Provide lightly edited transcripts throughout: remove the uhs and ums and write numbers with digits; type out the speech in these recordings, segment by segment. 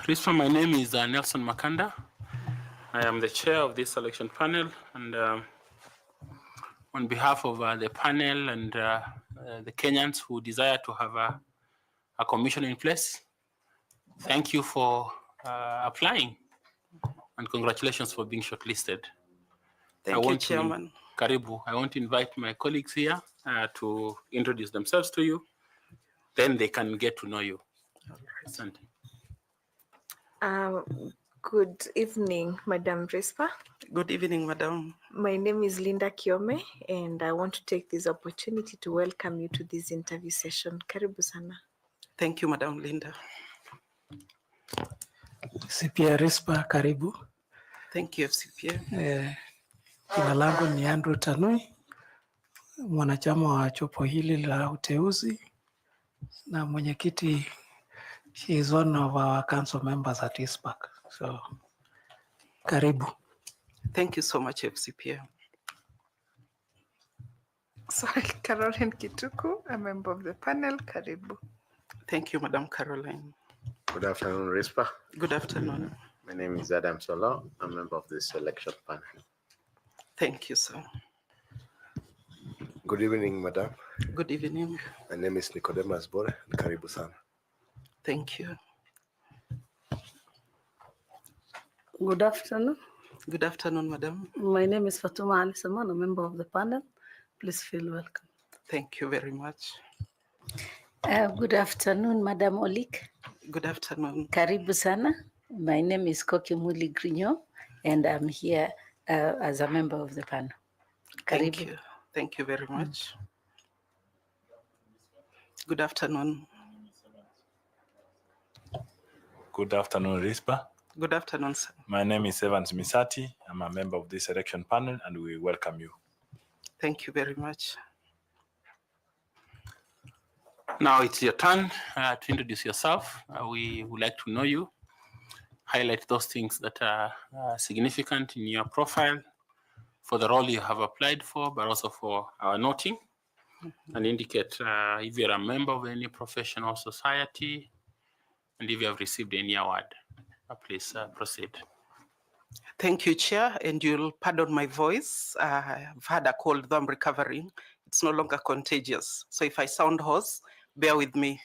RISPA, my name is Nelson Makanda. I am the chair of this selection panel, and on behalf of the panel and the Kenyans who desire to have a commission in place, thank you for applying, and congratulations for being shortlisted. Thank you, Chairman. Karibu. I want to invite my colleagues here to introduce themselves to you. Then they can get to know you. Asante. Good evening, Madam RISPA. Good evening, Madam. My name is 𝐑𝐢𝐬𝐞𝐫, and I want to take this opportunity to welcome you to this interview session. Karibu sana. Thank you, Madam Linda. CPA RISPA, karibu. Thank you, CPA. Jina langu ni Andrew Tanui, mwanachama wa jopo hili la uteuzi na mwenyekiti. She is one of our council members at ISPAC. So, karibu. Thank you so much, FCPA. Sorry, Caroline Kituku, a member of the panel. Karibu. Thank you, Madam Caroline. Good afternoon, RISPA. Good afternoon. My name is Adam Solo. I'm a member of the selection panel. Thank you, sir. Good evening, Madam. Good evening. My name is 𝐑𝐢𝐬𝐤𝐞𝐫. Karibu sana. Thank you. Good afternoon. Good afternoon, Madam. My name is Fatuma Ali Saman, a member of the panel. Please feel welcome. Thank you very much. Good afternoon, Madam Olik. Good afternoon. Karibu sana. My name is �𝐥𝐢𝐬𝐤𝐴, and I'm here as a member of the panel. Karibu. Thank you. Thank you very much. Good afternoon. Good afternoon, RISPA. Good afternoon, sir. My name is Evans Misati. I'm a member of this selection panel, and we welcome you. Thank you very much. Now it's your turn to introduce yourself. We would like to know you, highlight those things that are significant in your profile for the role you have applied for, but also for our noting, and indicate if you're a member of any professional society, and if you have received any award. Please proceed. Thank you, Chair, and you'll pardon my voice. I've had a cold, though I'm recovering. It's no longer contagious. So if I sound hoarse, bear with me.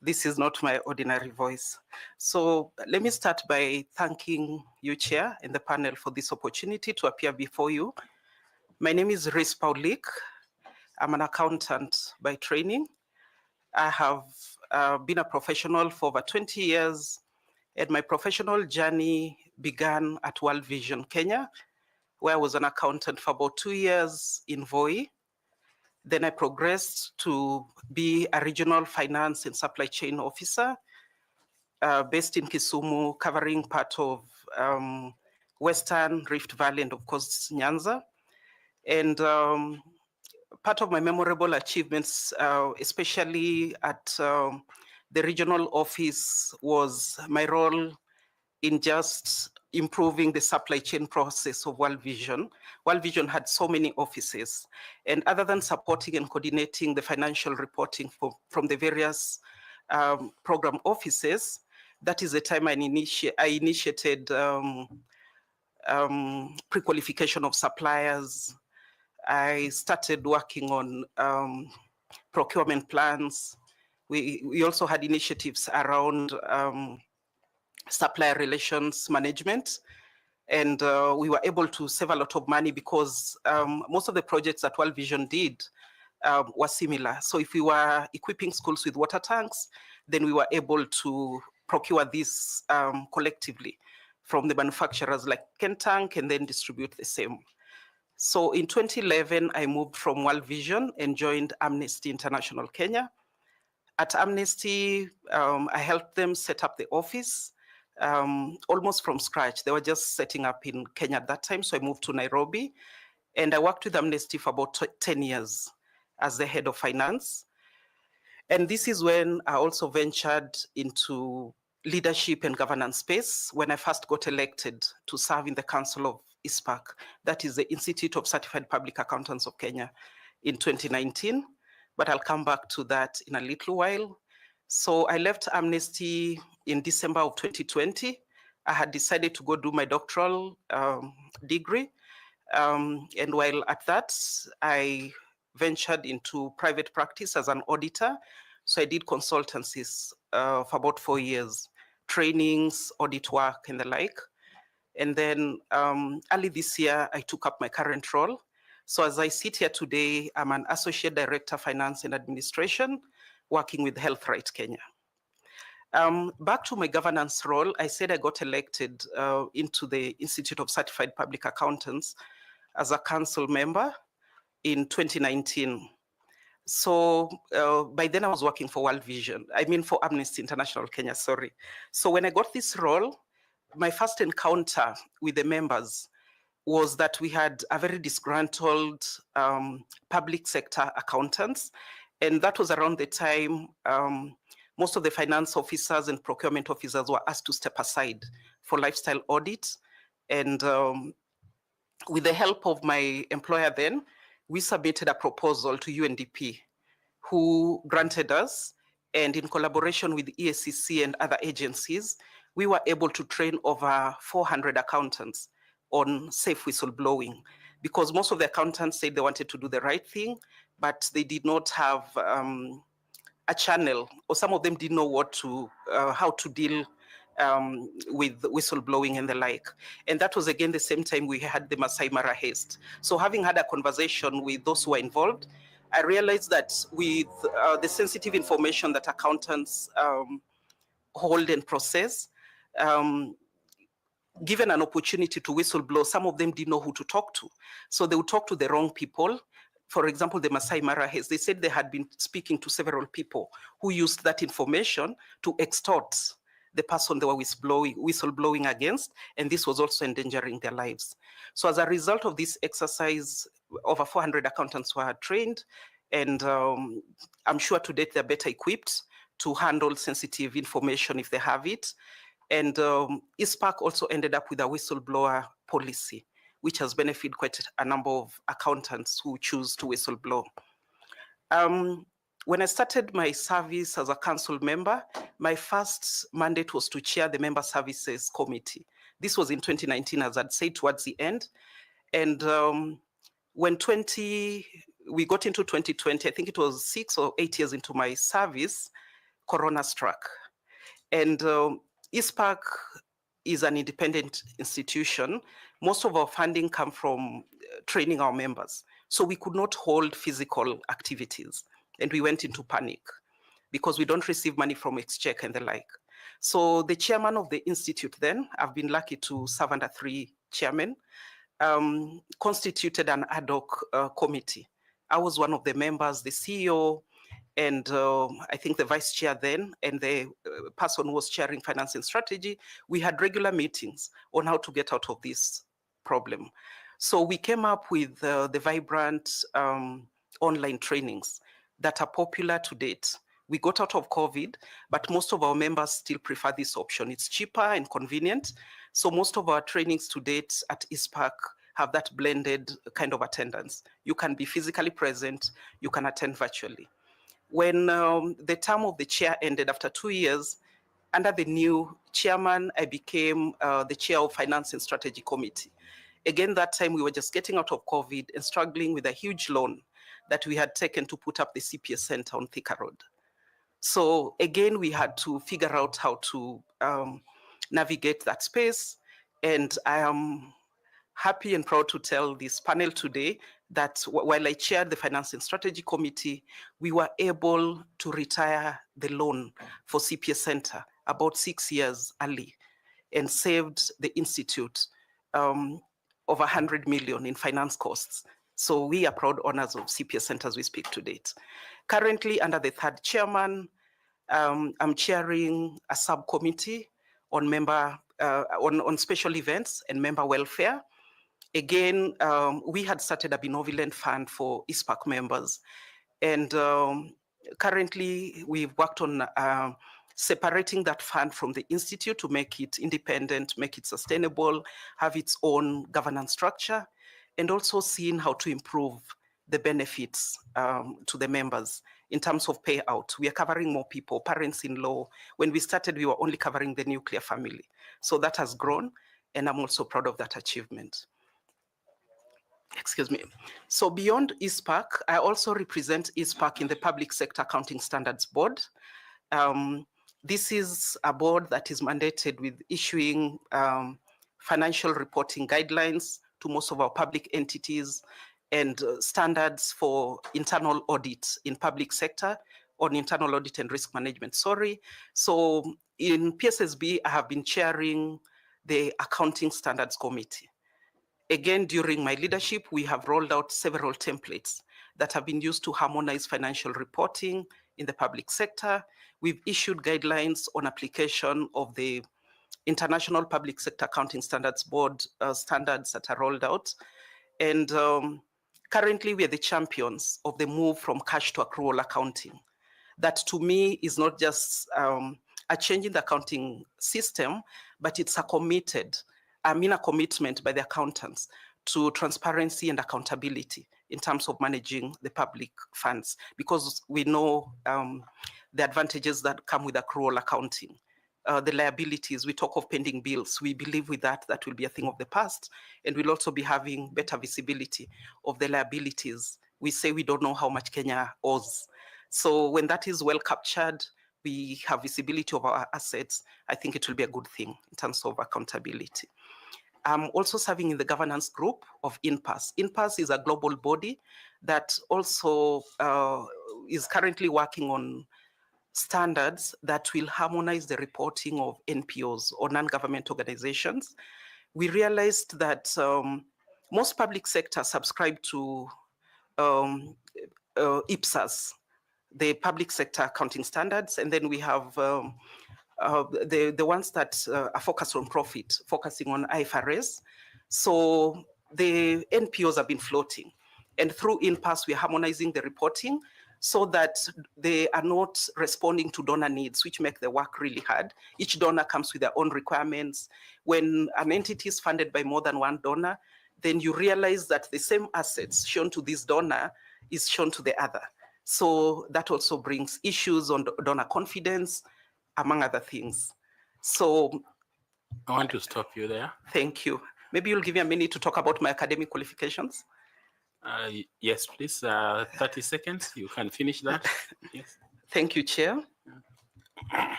This is not my ordinary voice. So let me start by thanking you, Chair, and the panel for this opportunity to appear before you. My name is RISPA Olik. I'm an accountant by training. I have been a professional for over 20 years, and my professional journey began at World Vision Kenya, where I was an accountant for about 2 years in Voi. Then I progressed to be a regional finance and supply chain officer based in Kisumu, covering part of Western Rift Valley and, of course, Nyanza. And part of my memorable achievements, especially at the regional office, was my role in just improving the supply chain process of World Vision. World Vision had so many offices, and other than supporting and coordinating the financial reporting from the various program offices, that is the time I initiated pre-qualification of suppliers. I started working on procurement plans. We also had initiatives around supplier relations management, and we were able to save a lot of money because most of the projects that World Vision did were similar. So if we were equipping schools with water tanks, then we were able to procure this collectively from the manufacturers like Kentank and then distribute the same. So in 2011, I moved from World Vision and joined Amnesty International Kenya. At Amnesty, I helped them set up the office almost from scratch. They were just setting up in Kenya at that time, so I moved to Nairobi. And I worked with Amnesty for about 10 years as the head of finance. And this is when I also ventured into leadership and governance space when I first got elected to serve in the Council of ISPAC, that is the Institute of Certified Public Accountants of Kenya, in 2019. But I'll come back to that in a little while. So I left Amnesty in December of 2020, I had decided to go do my doctoral degree. And while at that, I ventured into private practice as an auditor. So I did consultancies for about 4 years, trainings, audit work, and the like. And then early this year, I took up my current role. So as I sit here today, I'm an Associate Director, Finance and Administration, working with Health Right Kenya. Back to my governance role, I said I got elected into the Institute of Certified Public Accountants as a council member in 2019. So by then I was working for World Vision, for Amnesty International Kenya, sorry. So when I got this role, my first encounter with the members was that we had a very disgruntled public sector accountants. And that was around the time most of the finance officers and procurement officers were asked to step aside for lifestyle audit. And with the help of my employer then, we submitted a proposal to UNDP, who granted us, and in collaboration with EACC and other agencies, we were able to train over 400 accountants on safe whistleblowing, because most of the accountants said they wanted to do the right thing, but they did not have a channel, or some of them didn't know how to deal with whistleblowing and the like. And that was again the same time we had the Masai Mara haste. So having had a conversation with those who were involved, I realized that with the sensitive information that accountants hold and process, given an opportunity to whistleblow, some of them didn't know who to talk to. So they would talk to the wrong people. For example, the Masai Mara haste, they said they had been speaking to several people who used that information to extort the person they were whistleblowing against, and this was also endangering their lives. So as a result of this exercise, over 400 accountants were trained, and I'm sure to date they're better equipped to handle sensitive information if they have it. And ISPAC also ended up with a whistleblower policy, which has benefited quite a number of accountants who choose to whistleblow. When I started my service as a council member, my first mandate was to chair the Member Services Committee. This was in 2019, as I'd said, towards the end. And when we got into 2020, I think it was 6 or 8 years into my service, Corona struck. And ISPAC is an independent institution. Most of our funding comes from training our members. So we could not hold physical activities. And we went into panic because we don't receive money from Exchequer and the like. So the chairman of the institute then, I've been lucky to serve under 3 chairmen, constituted an ad hoc committee. I was one of the members, the CEO, and I think the vice chair then, and the person who was chairing finance and strategy. We had regular meetings on how to get out of this problem. So we came up with the vibrant online trainings that are popular to date. We got out of COVID, but most of our members still prefer this option. It's cheaper and convenient. So most of our trainings to date at ISPAC have that blended kind of attendance. You can be physically present, you can attend virtually. When the term of the chair ended after 2 years, under the new chairman, I became the chair of Finance and Strategy Committee. Again, that time we were just getting out of COVID and struggling with a huge loan that we had taken to put up the CPS Center on Thika Road. So again, we had to figure out how to navigate that space. And I am happy and proud to tell this panel today that while I chaired the Finance and Strategy Committee, we were able to retire the loan for CPS Center about 6 years early and saved the Institute over 100 million in finance costs. So we are proud owners of CPS Center as we speak to date. Currently, under the 3rd chairman, I'm chairing a subcommittee on on special events and member welfare. Again, we had started a benevolent fund for ISPAC members. And currently, we've worked on separating that fund from the Institute to make it independent, make it sustainable, have its own governance structure, and also seeing how to improve the benefits to the members in terms of payout. We are covering more people, parents-in-law. When we started, we were only covering the nuclear family. So that has grown, and I'm also proud of that achievement. Excuse me. So beyond ISPAC, I also represent ISPAC in the Public Sector Accounting Standards Board. This is a board that is mandated with issuing financial reporting guidelines to most of our public entities and standards for internal audit in public sector, on internal audit and risk management, sorry. So in PSSB, I have been chairing the Accounting Standards Committee. Again, during my leadership, we have rolled out several templates that have been used to harmonize financial reporting in the public sector. We've issued guidelines on application of the International Public Sector Accounting Standards Board standards that are rolled out. And currently, we are the champions of the move from cash to accrual accounting. That, to me, is not just a change in the accounting system, but it's a commitment by the accountants to transparency and accountability in terms of managing the public funds, because we know the advantages that come with accrual accounting. The liabilities, we talk of pending bills. We believe with that will be a thing of the past, and we'll also be having better visibility of the liabilities. We say we don't know how much Kenya owes. So when that is well captured, we have visibility of our assets. I think it will be a good thing in terms of accountability. I'm also serving in the governance group of INPAS. INPAS is a global body that also is currently working on standards that will harmonize the reporting of NPOs or non-government organizations. We realized that most public sector subscribe to IPSAS, the public sector accounting standards, and then we have the ones that are focused on profit, focusing on IFRS. So the NPOs have been floating, and through INPAS, we're harmonizing the reporting so that they are not responding to donor needs, which make the work really hard. Each donor comes with their own requirements. When an entity is funded by more than one donor, then you realize that the same assets shown to this donor is shown to the other. So that also brings issues on donor confidence, among other things. So I want to stop you there. Thank you. Maybe you'll give me a minute to talk about my academic qualifications. Yes, please. 30 seconds. You can finish that. Yes. Thank you, Chair.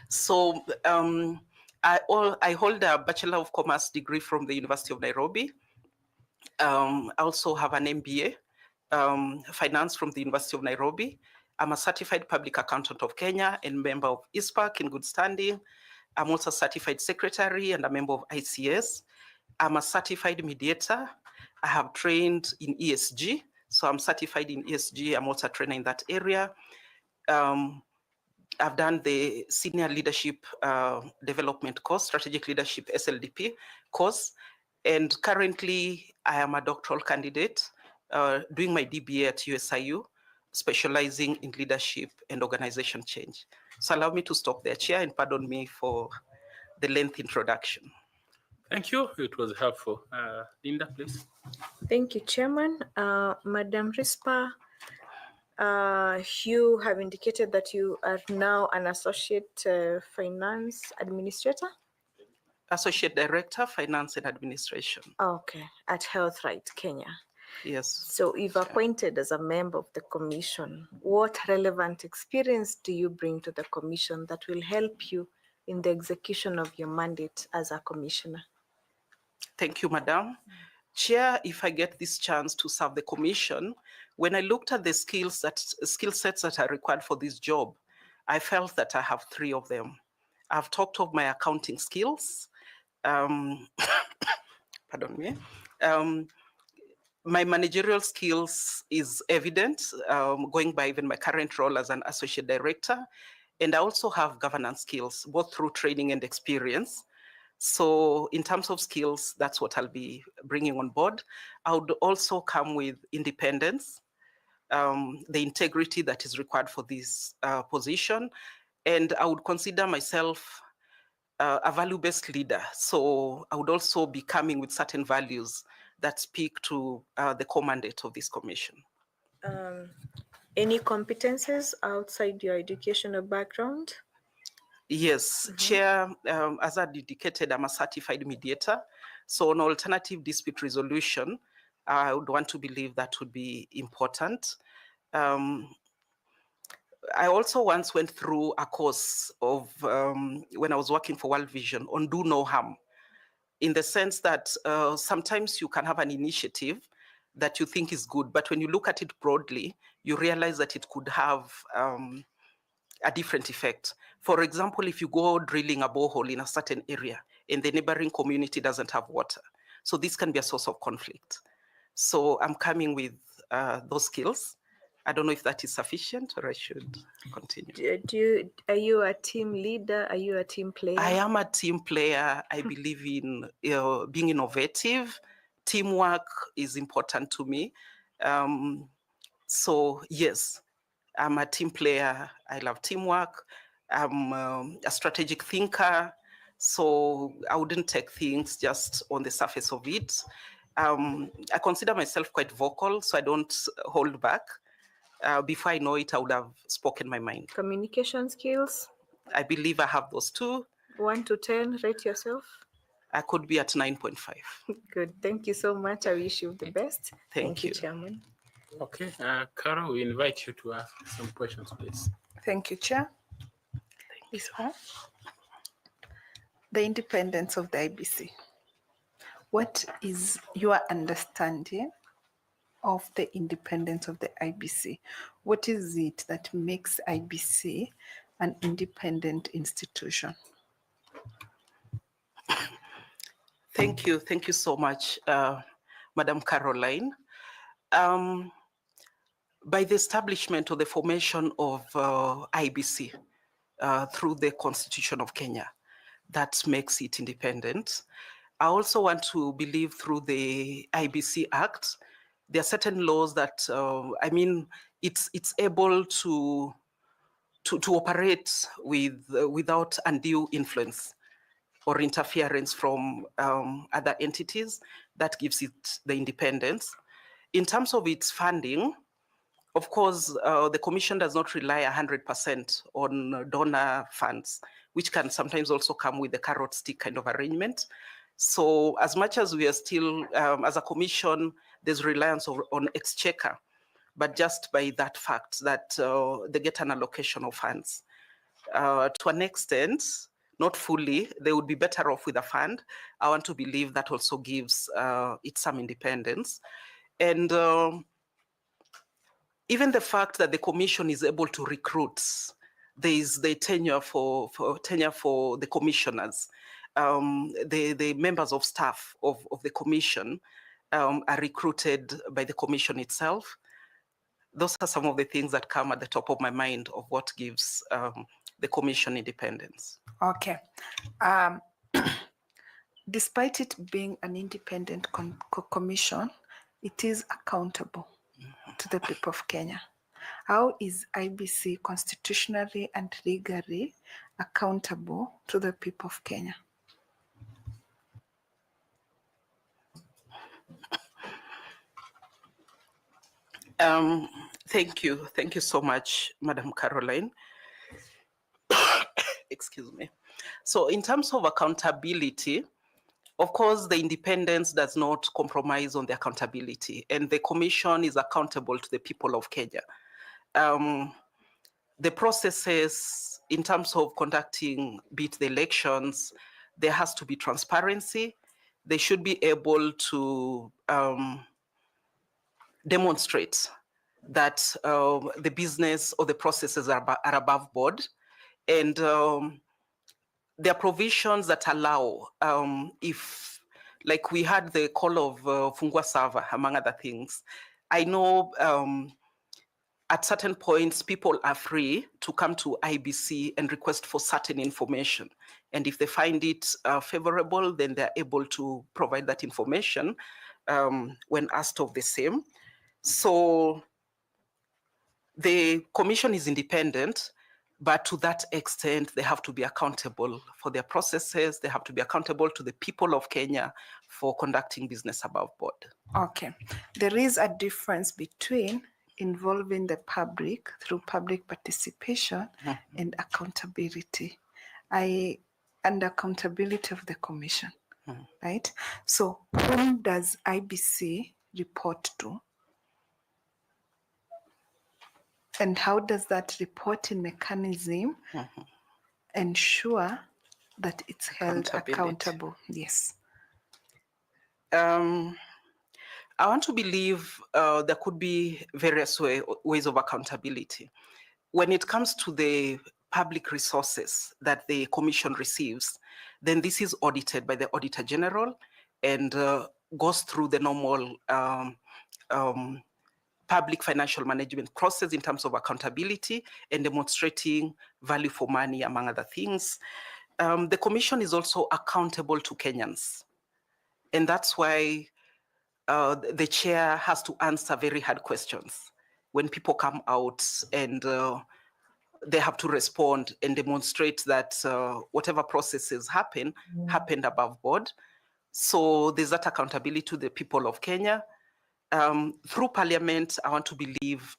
So I hold a Bachelor of Commerce degree from the University of Nairobi. I also have an MBA, Finance from the University of Nairobi. I'm a certified public accountant of Kenya and member of ISPAC in good standing. I'm also a certified secretary and a member of ICS. I'm a certified mediator. I have trained in ESG, so I'm certified in ESG. I'm also a trainer in that area. I've done the Senior Leadership Development course, Strategic Leadership SLDP course, and currently I am a doctoral candidate doing my DBA at USIU, specializing in leadership and organization change. So allow me to stop there, Chair, and pardon me for the lengthy introduction. Thank you. It was helpful. Linda, please. Thank you, Chairman. Madam Rispa, you have indicated that you are now an Associate Finance Administrator? Associate Director, Finance and Administration. Okay, at Health Right Kenya. Yes. So if appointed as a member of the commission, what relevant experience do you bring to the commission that will help you in the execution of your mandate as a commissioner? Thank you, Madam. Chair, if I get this chance to serve the commission, when I looked at the skill sets that are required for this job, I felt that I have 3 of them. I've talked of my accounting skills. Pardon me. My managerial skills is evident, going by even my current role as an associate director. And I also have governance skills, both through training and experience. So in terms of skills, that's what I'll be bringing on board. I would also come with independence, the integrity that is required for this position. And I would consider myself a value-based leader. So I would also be coming with certain values that speak to the core mandate of this commission. Any competences outside your educational background? Yes, Chair, as I indicated, I'm a certified mediator. So on alternative dispute resolution, I would want to believe that would be important. I also once went through a course of, when I was working for World Vision, on do no harm, in the sense that sometimes you can have an initiative that you think is good, but when you look at it broadly, you realize that it could have a different effect. For example, if you go drilling a borehole in a certain area and the neighboring community doesn't have water, so this can be a source of conflict. So I'm coming with those skills. I don't know if that is sufficient or I should continue. Are you a team leader? Are you a team player? I am a team player. I believe in being innovative. Teamwork is important to me. So yes, I'm a team player. I love teamwork. I'm a strategic thinker. So I wouldn't take things just on the surface of it. I consider myself quite vocal, so I don't hold back. Before I know it, I would have spoken my mind. Communication skills? I believe I have those too. 1 to 10, rate yourself. I could be at 9.5. Good. Thank you so much. I wish you the best. Thank you, Chairman. Okay, Carol, we invite you to ask some questions, please. Thank you, Chair. This one. The independence of the IBC. What is your understanding of the independence of the IBC? What is it that makes IBC an independent institution? Thank you so much, Madam Caroline. By the establishment or the formation of IBC through the Constitution of Kenya, that makes it independent. I also want to believe through the IBC Act, there are certain laws that, I mean, it's able to operate without undue influence or interference from other entities. That gives it the independence. In terms of its funding, of course, the Commission does not rely 100% on donor funds, which can sometimes also come with a carrot stick kind of arrangement. So as much as we are still, as a Commission, there's reliance on Exchequer, but just by that fact that they get an allocation of funds. To an extent, not fully, they would be better off with a fund. I want to believe that also gives it some independence. And even the fact that the Commission is able to recruit, there is the tenure for the commissioners. The members of staff of the Commission are recruited by the Commission itself. Those are some of the things that come at the top of my mind of what gives the Commission independence. Okay. Despite it being an independent commission, it is accountable to the people of Kenya. How is IBC constitutionally and legally accountable to the people of Kenya? Thank you so much, Madam Caroline. Excuse me. So in terms of accountability, of course, the independence does not compromise on the accountability, and the Commission is accountable to the people of Kenya. The processes in terms of conducting the elections, there has to be transparency. They should be able to demonstrate that the business or the processes are above board. And there are provisions that allow, if, like we had the call of Fungua Server, among other things. I know at certain points, people are free to come to IBC and request for certain information. And if they find it favorable, then they're able to provide that information when asked of the same. So the Commission is independent, But to that extent, they have to be accountable for their processes. They have to be accountable to the people of Kenya for conducting business above board. Okay. There is a difference between involving the public through public participation and accountability. And accountability of the commission, right? So whom does IBC report to? And how does that reporting mechanism ensure that it's held accountable? Yes. I want to believe there could be various ways of accountability. When it comes to the public resources that the commission receives, then this is audited by the Auditor General and goes through the normal public financial management process in terms of accountability and demonstrating value for money, among other things. The commission is also accountable to Kenyans. And that's why the chair has to answer very hard questions. When people come out and they have to respond and demonstrate that whatever processes happened above board. So there's that accountability to the people of Kenya. Through Parliament, I want to believe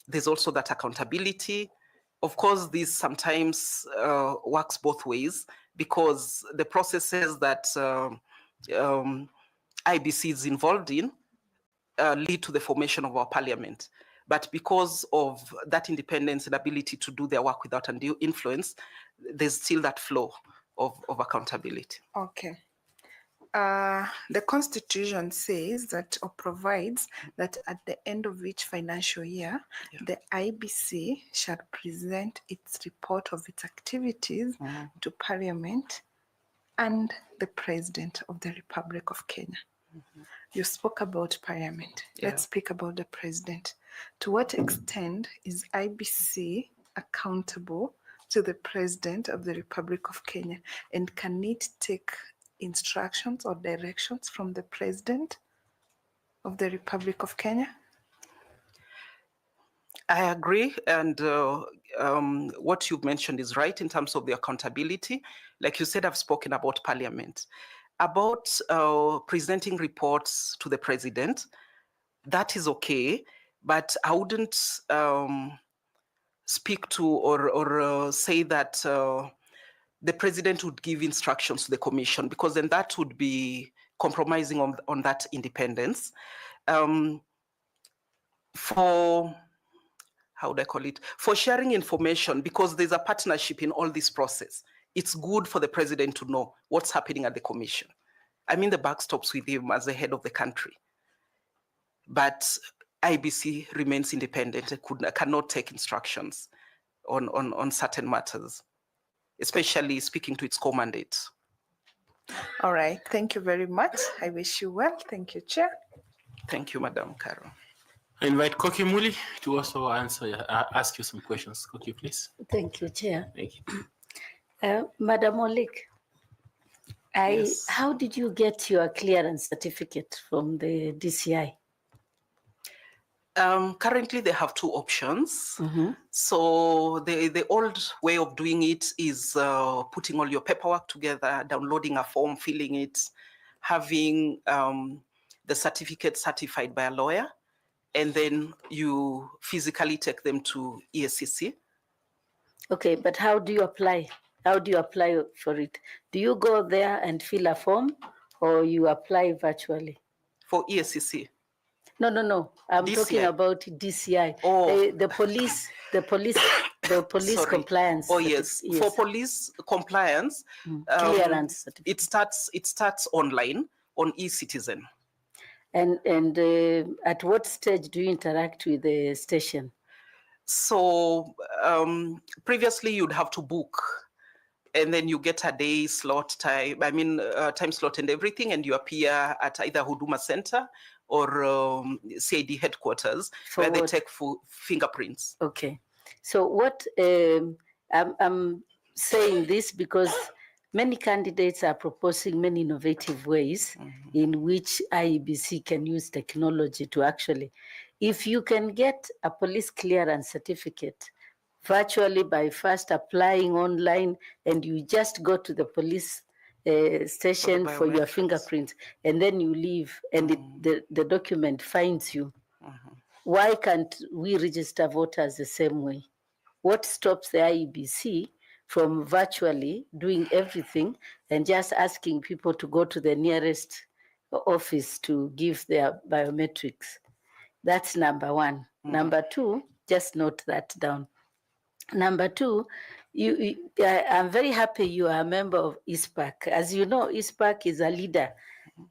there's also that accountability. Of course, this sometimes works both ways because the processes that IBC is involved in lead to the formation of our Parliament. But because of that independence and ability to do their work without undue influence, there's still that flow of accountability. Okay. The Constitution says that or provides that at the end of each financial year, the IBC shall present its report of its activities to Parliament and the President of the Republic of Kenya. You spoke about Parliament. Let's speak about the President. To what extent is IBC accountable to the President of the Republic of Kenya? And can it take instructions or directions from the President of the Republic of Kenya? I agree, and what you've mentioned is right in terms of the accountability. Like you said, I've spoken about Parliament. About presenting reports to the President, that is okay, but I wouldn't speak to or say that the President would give instructions to the Commission, because then that would be compromising on that independence. For, how would I call it? For sharing information, because there's a partnership in all this process. It's good for the President to know what's happening at the Commission. I mean, the buck stops with him as the head of the country. But IBC remains independent and cannot take instructions on certain matters, especially speaking to its core mandate. All right, thank you very much. I wish you well. Thank you, Chair. Thank you, Madam Carol. I invite 𝐀𝐤𝐤𝐿 to also ask you some questions. 𝐀𝐤𝐤, please. Thank you, Chair. Thank you. Madam Olik, how did you get your clearance certificate from the DCI? Currently, they have two options. So the old way of doing it is putting all your paperwork together, downloading a form, filling it, having the certificate certified by a lawyer, and then you physically take them to EACC. Okay, but how do you apply? How do you apply for it? Do you go there and fill a form, or you apply virtually? For EACC? No. I'm DCI. talking about DCI. Oh. The police Sorry. compliance. Oh yes. For police compliance, clearance. It starts online on eCitizen. And at what stage do you interact with the station? So previously you'd have to book, and then you get a day slot time. I mean time slot and everything, and you appear at either Huduma Center or CID headquarters, where they take fingerprints. Okay. So what I'm saying this because many candidates are proposing many innovative ways in which IEBC can use technology to actually, if you can get a police clearance certificate virtually by first applying online, and you just go to the police station for your fingerprints, and then you leave, and the document finds you. Why can't we register voters the same way? What stops the IEBC from virtually doing everything and just asking people to go to the nearest office to give their biometrics? That's number one. Number two, just note that down. Number two, I'm very happy you are a member of ISPAC. As you know, ISPAC is a leader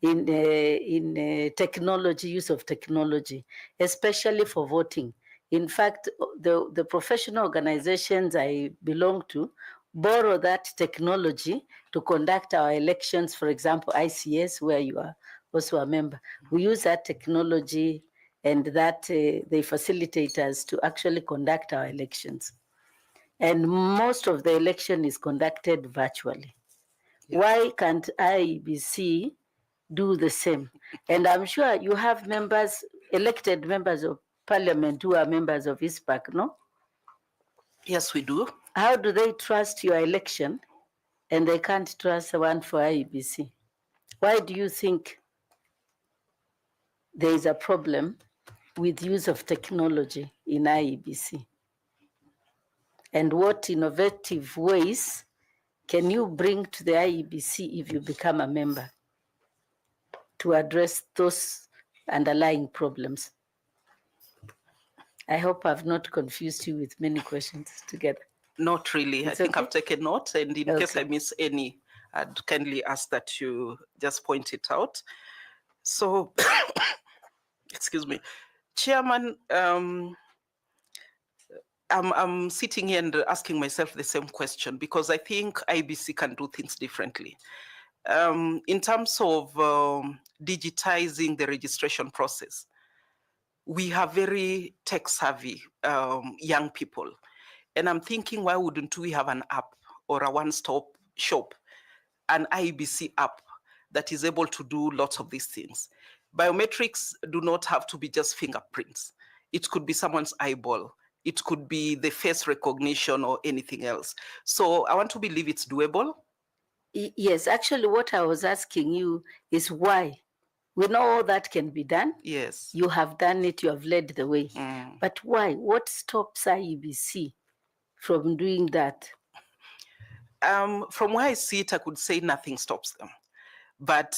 in technology, use of technology, especially for voting. In fact, the professional organizations I belong to borrow that technology to conduct our elections. For example, ICS, where you are also a member. We use that technology, and that they facilitate us to actually conduct our elections. And most of the election is conducted virtually. Yeah. Why can't IEBC do the same? And I'm sure you have members, elected members of parliament who are members of ISPAC, no? Yes, we do. How do they trust your election and they can't trust the one for IEBC? Why do you think there is a problem with use of technology in IEBC? And what innovative ways can you bring to the IEBC if you become a member to address those underlying problems? I hope I've not confused you with many questions together. Not really. I think I've taken notes, and in case I miss any, I'd kindly ask that you just point it out. So, excuse me, Chairman, I'm sitting here and asking myself the same question, because I think IEBC can do things differently. In terms of digitizing the registration process, we have very tech-savvy young people. And I'm thinking, why wouldn't we have an app or a one-stop shop, an IEBC app that is able to do lots of these things? Biometrics do not have to be just fingerprints. It could be someone's eyeball. It could be the face recognition or anything else. So I want to believe it's doable. Yes, actually what I was asking you is why. We know all that can be done. Yes. You have done it, you have led the way. But why? What stops IEBC from doing that? From where I see it, I could say nothing stops them. But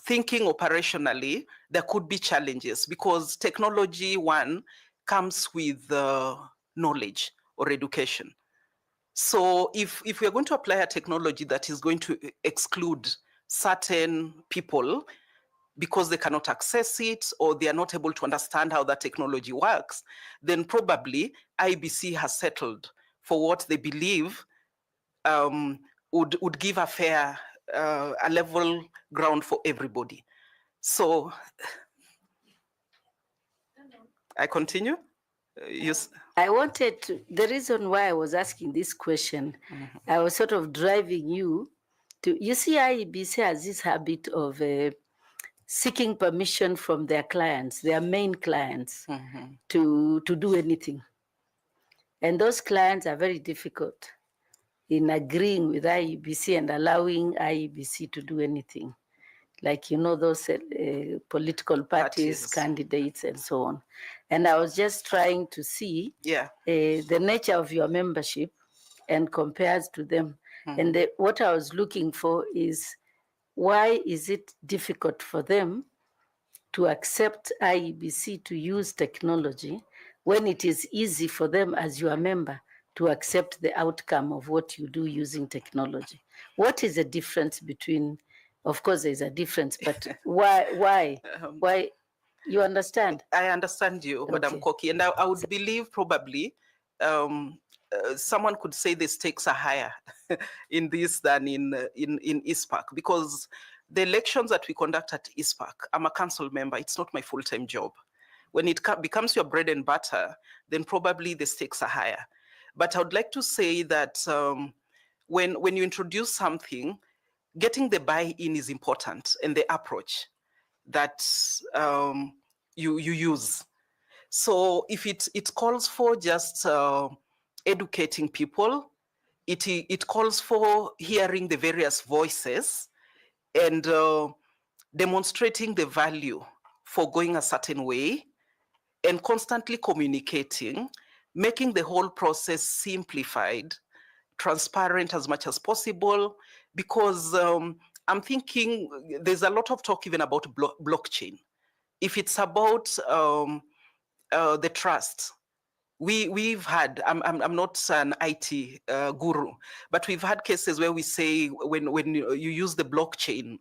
thinking operationally, there could be challenges, because technology, one, comes with knowledge or education. So if we are going to apply a technology that is going to exclude certain people because they cannot access it or they are not able to understand how that technology works, then probably IEBC has settled for what they believe would give a fair, a level ground for everybody. So I continue? Yes. I wanted to, the reason why I was asking this question, I was sort of driving you to, you see, IEBC has this habit of seeking permission from their clients, their main clients, to do anything. And those clients are very difficult in agreeing with IEBC and allowing IEBC to do anything. Like, you know, those political parties, candidates, and so on. And I was just trying to see the nature of your membership and compares to them. And what I was looking for is, why is it difficult for them to accept IEBC to use technology when it is easy for them as your member to accept the outcome of what you do using technology? What is the difference between, of course there's a difference, but why? You understand? I understand you, Madam Koki, and I would believe probably someone could say the stakes are higher in this than in ISPAC, because the elections that we conduct at ISPAC, I'm a council member, it's not my full-time job. When it becomes your bread and butter, then probably the stakes are higher. But I would like to say that when you introduce something, getting the buy-in is important, and the approach that you use. So if it calls for just educating people, it calls for hearing the various voices and demonstrating the value for going a certain way and constantly communicating, making the whole process simplified, transparent as much as possible, because I'm thinking there's a lot of talk even about blockchain. If it's about the trust, we've had, I'm not an IT guru, but we've had cases where we say when you use the blockchain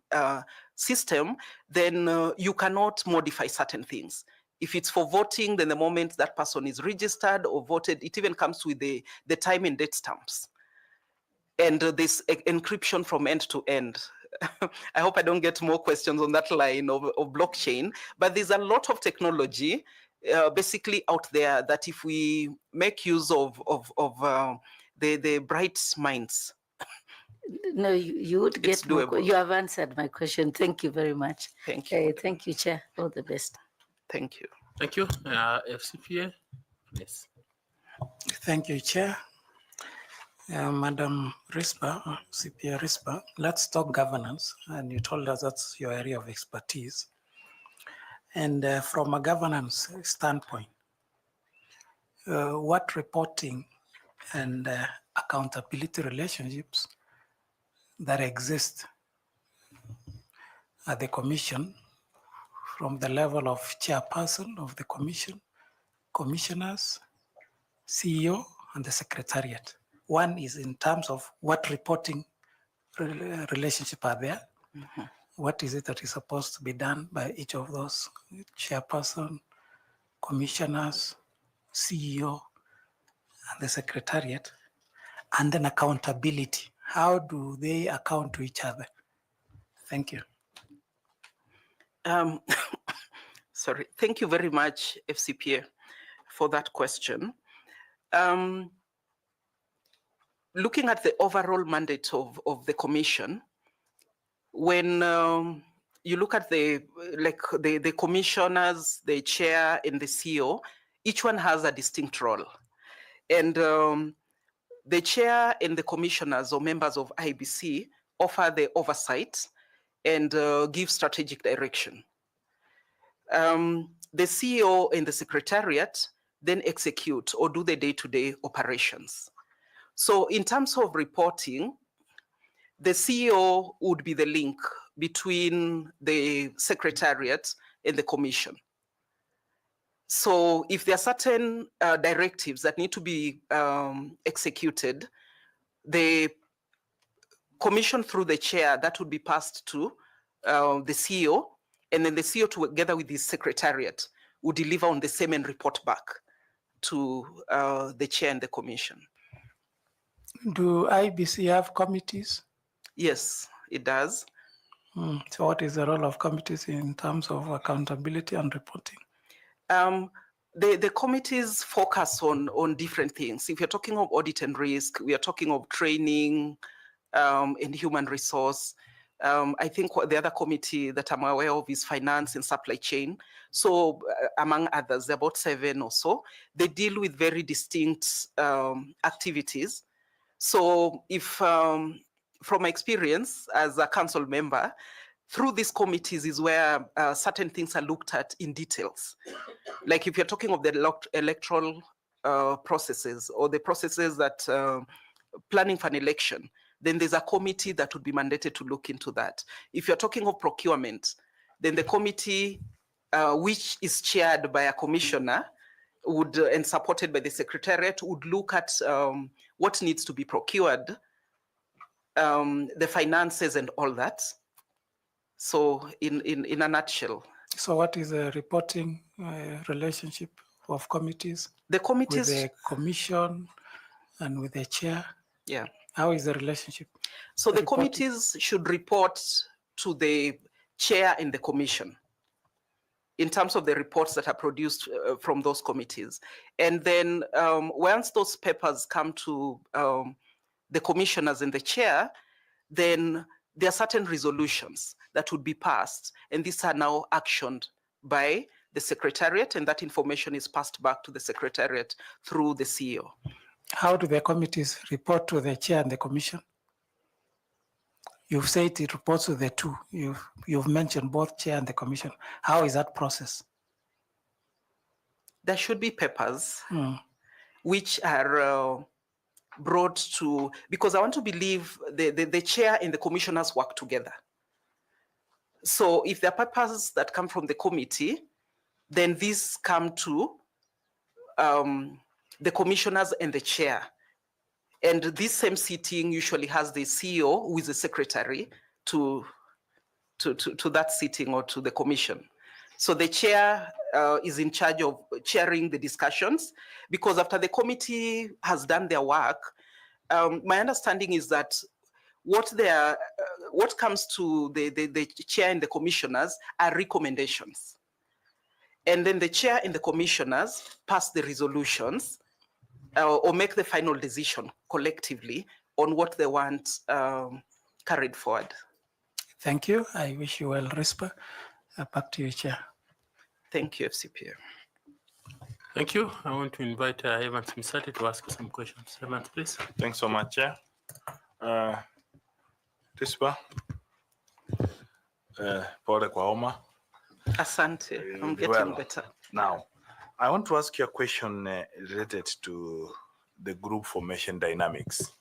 system, then you cannot modify certain things. If it's for voting, then the moment that person is registered or voted, it even comes with the time and date stamps. And this encryption from end to end. I hope I don't get more questions on that line of blockchain, but there's a lot of technology basically out there that if we make use of the bright minds. No, you would get more. You have answered my question. Thank you very much. Thank you. Thank you, Chair. All the best. Thank you. Thank you. FCPA, yes. Thank you, Chair. Madam Rispa, CPA Rispa, let's talk governance. And you told us that's your area of expertise. And from a governance standpoint, what reporting and accountability relationships that exist at the Commission from the level of chairperson of the Commission, commissioners, CEO, and the Secretariat? One is in terms of what reporting relationship are there. Mm-hmm. What is it that is supposed to be done by each of those chairperson, commissioners, CEO, and the Secretariat? And then accountability. How do they account to each other? Thank you. Sorry. Thank you very much, FCPA, for that question. Looking at the overall mandate of the Commission, when you look at the commissioners, the chair, and the CEO, each one has a distinct role. And the chair and the commissioners or members of IEBC offer the oversight and give strategic direction. The CEO and the Secretariat then execute or do the day-to-day operations. So in terms of reporting, the CEO would be the link between the Secretariat and the Commission. So if there are certain directives that need to be executed, the Commission through the chair, that would be passed to the CEO, and then the CEO together with his Secretariat would deliver on the same and report back to the chair and the Commission. Do IEBC have committees? Yes, it does. So what is the role of committees in terms of accountability and reporting? The committees focus on different things. If you're talking of audit and risk, we are talking of training and human resource. I think the other committee that I'm aware of is finance and supply chain. So among others, there are about 7 or so. They deal with very distinct activities. So if, from my experience as a council member, through these committees is where certain things are looked at in details. Like if you're talking of the electoral processes or the processes that planning for an election, then there's a committee that would be mandated to look into that. If you're talking of procurement, then the committee, which is chaired by a commissioner, would and supported by the Secretariat, would look at what needs to be procured, the finances and all that. So in a nutshell. So what is the reporting relationship of committees? The committees with the commission and with the chair? Yeah. How is the relationship? So the committees should report to the chair and the commission in terms of the reports that are produced from those committees. And then once those papers come to the commissioners and the chair, then there are certain resolutions that would be passed, and these are now actioned by the secretariat, and that information is passed back to the secretariat through the CEO. How do the committees report to the chair and the commission? You've said it reports to the two. You've mentioned both chair and the commission. How is that process? There should be papers which are brought to, because I want to believe the chair and the commissioners work together. So if there are papers that come from the committee, then these come to the commissioners and the chair. And this same sitting usually has the CEO, who is the secretary to that sitting or to the commission. So the chair is in charge of chairing the discussions, because after the committee has done their work, my understanding is that what comes to the chair and the commissioners are recommendations. And then the chair and the commissioners pass the resolutions or make the final decision collectively on what they want carried forward. Thank you. I wish you well, Rispa. Back to you, Chair. Thank you, FCPA. Thank you. I want to invite 𝐎𝐥𝐢𝐬𝐤𝐞𝐫 to ask some questions. Evans, please. Thanks so much, Chair. Rispa, pole kwa homa. Asante. I'm getting better. Now, I want to ask you a question related to the group formation dynamics.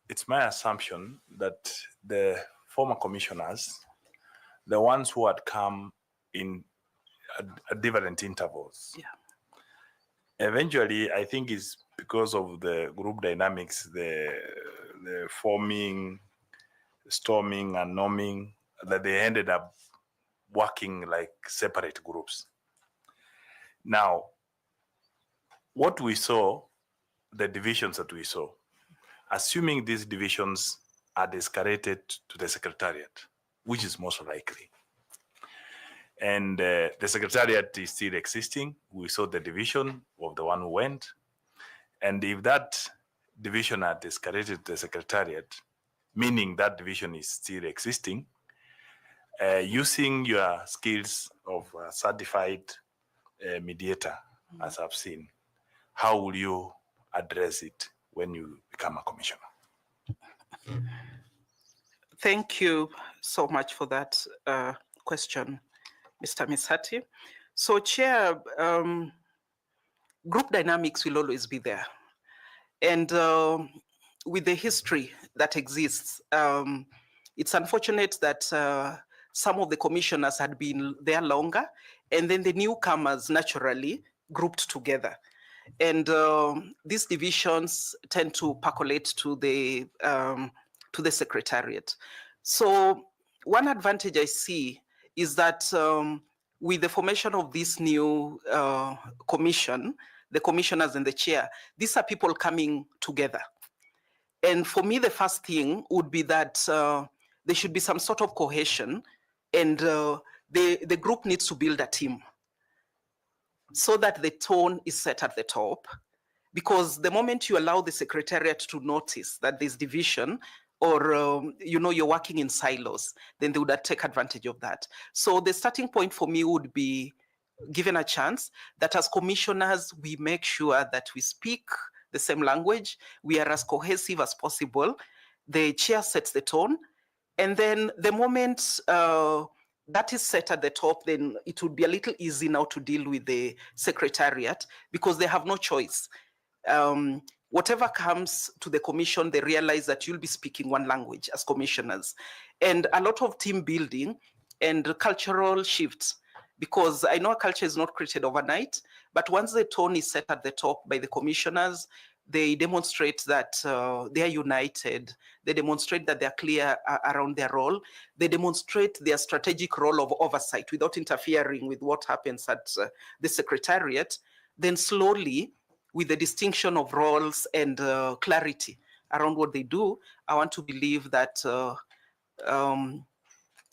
It's my assumption that the former commissioners, the ones who had come in at different intervals, eventually, I think it's because of the group dynamics, the forming, storming, and norming, that they ended up working like separate groups. Now, what we saw, the divisions that we saw, assuming these divisions are escalated to the secretariat, which is most likely, and the secretariat is still existing, we saw the division of the one who went, and if that division had escalated to the secretariat, meaning that division is still existing, using your skills of a certified mediator, as I've seen, how will you address it when you become a commissioner? Thank you so much for that question, Mr. Misati. So, Chair, group dynamics will always be there. And with the history that exists, it's unfortunate that some of the commissioners had been there longer, and then the newcomers naturally grouped together. And these divisions tend to percolate to the secretariat. So one advantage I see is that with the formation of this new commission, the commissioners and the chair, these are people coming together. And for me, the first thing would be that there should be some sort of cohesion, and the group needs to build a team so that the tone is set at the top. Because the moment you allow the secretariat to notice that there's division, or you're working in silos, then they would take advantage of that. So the starting point for me would be given a chance that as commissioners, we make sure that we speak the same language, we are as cohesive as possible. The chair sets the tone, and then the moment that is set at the top, then it would be a little easy now to deal with the secretariat, because they have no choice. Whatever comes to the commission, they realize that you'll be speaking one language as commissioners. And a lot of team building and cultural shifts, because I know a culture is not created overnight, but once the tone is set at the top by the commissioners, they demonstrate that they are united. They demonstrate that they're clear around their role. They demonstrate their strategic role of oversight without interfering with what happens at the secretariat. Then slowly, with the distinction of roles and clarity around what they do, I want to believe that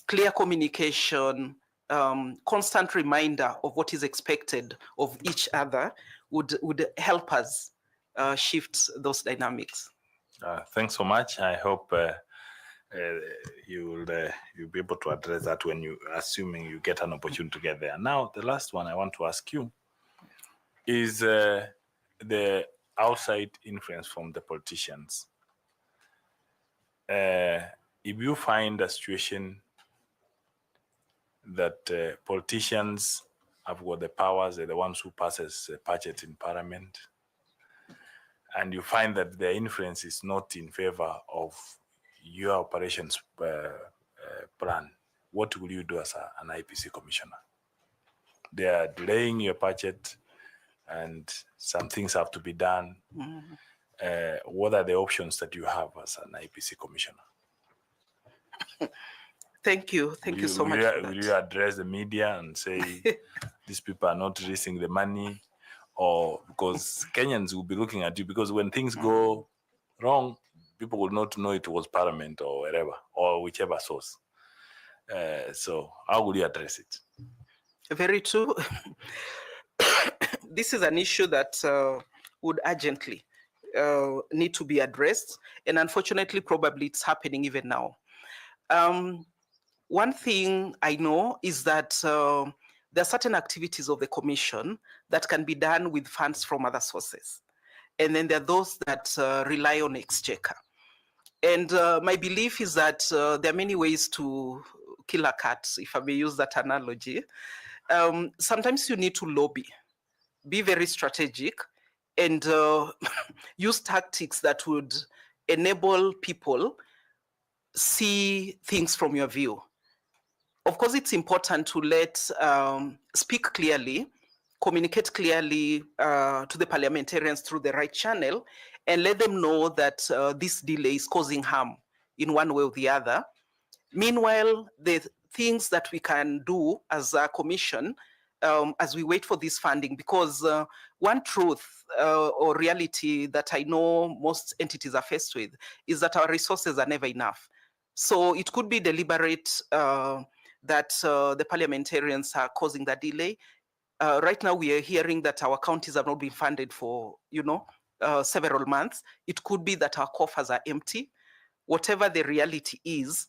clear communication, constant reminder of what is expected of each other would help us shift those dynamics. Thanks so much. I hope you'll be able to address that when assuming you get an opportunity to get there. Now, the last one I want to ask you is the outside influence from the politicians. If you find a situation that politicians have got the powers, they're the ones who passes the budget in parliament, and you find that their influence is not in favor of your operations plan, what will you do as an IEBC commissioner? They are delaying your budget and some things have to be done. What are the options that you have as an IEBC commissioner? Thank you. Thank you so much. Will you address the media and say these people are not releasing the money? Or because Kenyans will be looking at you, because when things go wrong, people will not know it was Parliament or wherever, or whichever source. So how will you address it? Very true. This is an issue that would urgently need to be addressed. And unfortunately, probably it's happening even now. One thing I know is that there are certain activities of the Commission that can be done with funds from other sources. And then there are those that rely on exchequer. And my belief is that there are many ways to kill a cat, if I may use that analogy. Sometimes you need to lobby, be very strategic, and use tactics that would enable people see things from your view. Of course, it's important to speak clearly, communicate clearly to the parliamentarians through the right channel, and let them know that this delay is causing harm in one way or the other. Meanwhile, the things that we can do as a commission as we wait for this funding, because one truth or reality that I know most entities are faced with is that our resources are never enough. So it could be deliberate that the parliamentarians are causing that delay. Right now, we are hearing that our counties have not been funded for, several months. It could be that our coffers are empty. Whatever the reality is,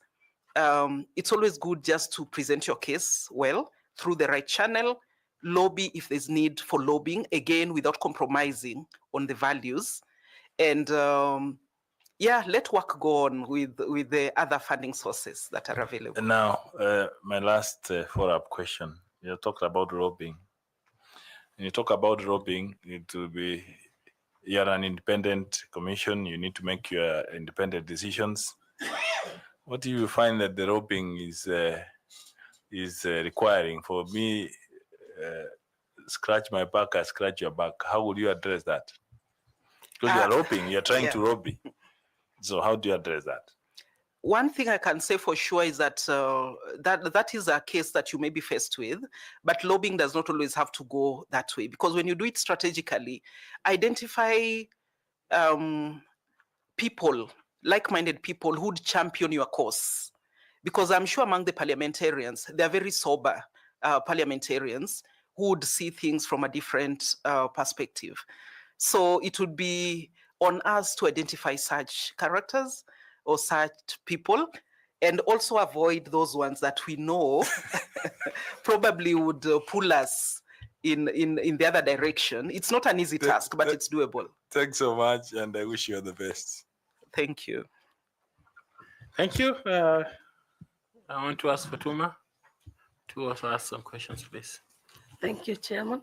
it's always good just to present your case well through the right channel, lobby if there's need for lobbying, again, without compromising on the values. And yeah, let work go on with the other funding sources that are available. And now, my last follow-up question. You talked about lobbying. When you talk about lobbying, it will be, you're an independent commission, you need to make your independent decisions. What do you find that the lobbying is requiring? For me, scratch my back, I scratch your back. How will you address that? Because you're lobbying, you're trying to lobby. So how do you address that? One thing I can say for sure is that that is a case that you may be faced with, but lobbying does not always have to go that way, because when you do it strategically, identify people, like-minded people who would champion your cause. Because I'm sure among the parliamentarians, they are very sober parliamentarians who would see things from a different perspective. So it would be on us to identify such characters or such people, and also avoid those ones that we know probably would pull us in the other direction. It's not an easy task, but it's doable. Thanks so much, and I wish you the best. Thank you. Thank you. I want to ask Fatuma to also ask some questions, please. Thank you, Chairman.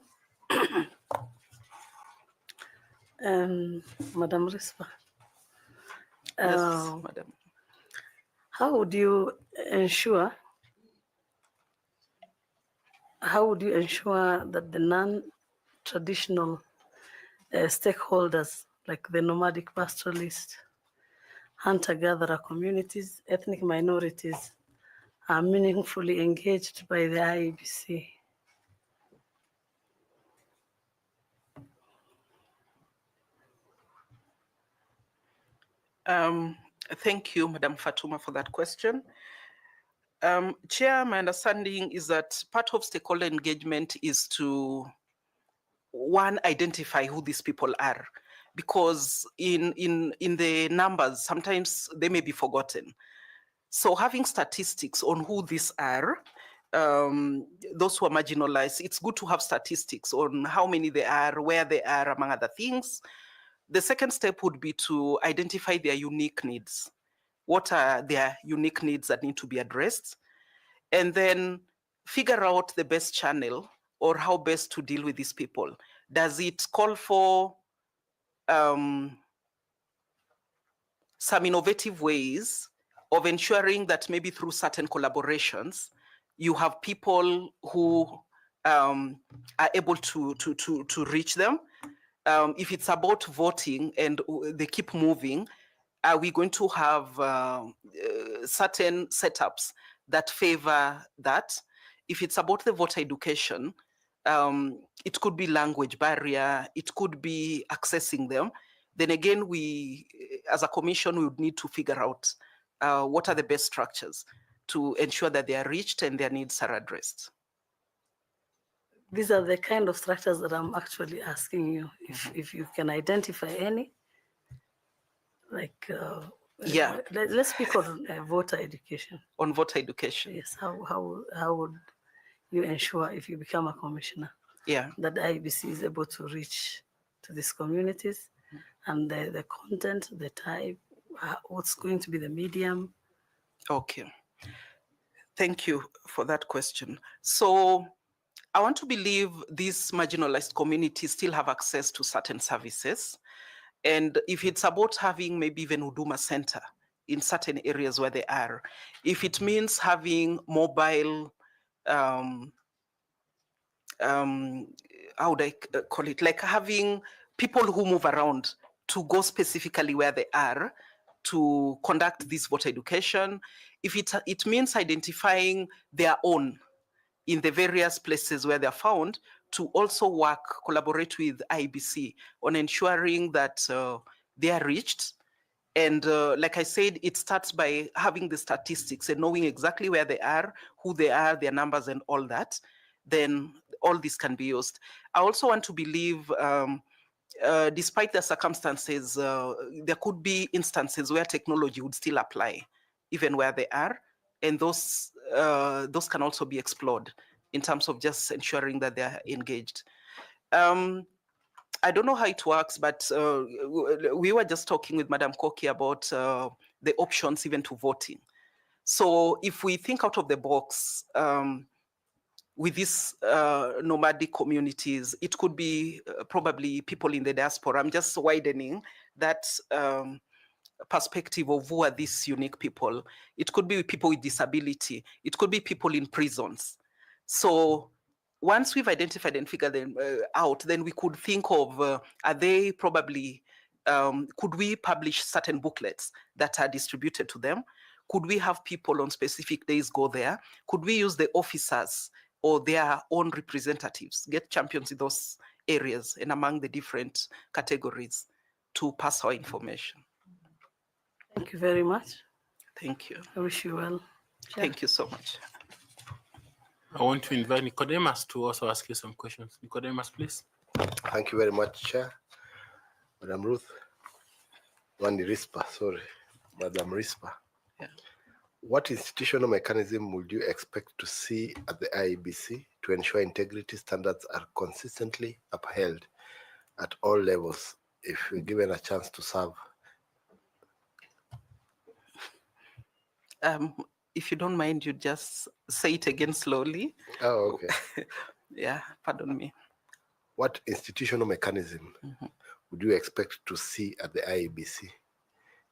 Madam Rispa. Yes, Madam. How would you ensure that the non-traditional stakeholders, like the nomadic pastoralists, hunter-gatherer communities, ethnic minorities, are meaningfully engaged by the IEBC? Thank you, Madam Fatuma, for that question. Chair, my understanding is that part of stakeholder engagement is to, one, identify who these people are, because in the numbers, sometimes they may be forgotten. So having statistics on who these are, those who are marginalized, it's good to have statistics on how many they are, where they are, among other things. The second step would be to identify their unique needs. What are their unique needs that need to be addressed? And then figure out the best channel or how best to deal with these people. Does it call for some innovative ways of ensuring that maybe through certain collaborations, you have people who are able to reach them? If it's about voting and they keep moving, are we going to have certain setups that favor that? If it's about the voter education, it could be language barrier, it could be accessing them. Then again, we, as a commission, we would need to figure out what are the best structures to ensure that they are reached and their needs are addressed. These are the kind of structures that I'm actually asking you, if you can identify any. Like, yeah. Let's speak on voter education. On voter education. Yes, how would you ensure, if you become a commissioner, yeah, that the IEBC is able to reach to these communities, and the content, the type, what's going to be the medium? Okay, thank you for that question. So I want to believe these marginalized communities still have access to certain services. And if it's about having maybe even Huduma Center in certain areas where they are, if it means having mobile, how would I call it? Like having people who move around to go specifically where they are to conduct this voter education. If it means identifying their own in the various places where they're found, to also collaborate with IEBC on ensuring that they are reached. And like I said, it starts by having the statistics and knowing exactly where they are, who they are, their numbers and all that. Then all this can be used. I also want to believe, despite the circumstances, there could be instances where technology would still apply, even where they are. And those can also be explored in terms of just ensuring that they're engaged. I don't know how it works, but we were just talking with Madam Koki about the options even to voting. So if we think out of the box with these nomadic communities, it could be probably people in the diaspora. I'm just widening that perspective of who are these unique people. It could be people with disability. It could be people in prisons. So once we've identified and figured them out, then we could think of, are they probably, could we publish certain booklets that are distributed to them? Could we have people on specific days go there? Could we use the officers or their own representatives, get champions in those areas and among the different categories to pass our information? Thank you very much. Thank you. I wish you well. Thank you so much. I want to invite Nicodemus to also ask you some questions. Nicodemus, please. Thank you very much, Chair. Madam Ruth. Madam Rispa. Yeah. What institutional mechanism would you expect to see at the IEBC to ensure integrity standards are consistently upheld at all levels if you're given a chance to serve? If you don't mind, you just say it again slowly. Oh, okay. Yeah, pardon me. What institutional mechanism would you expect to see at the IEBC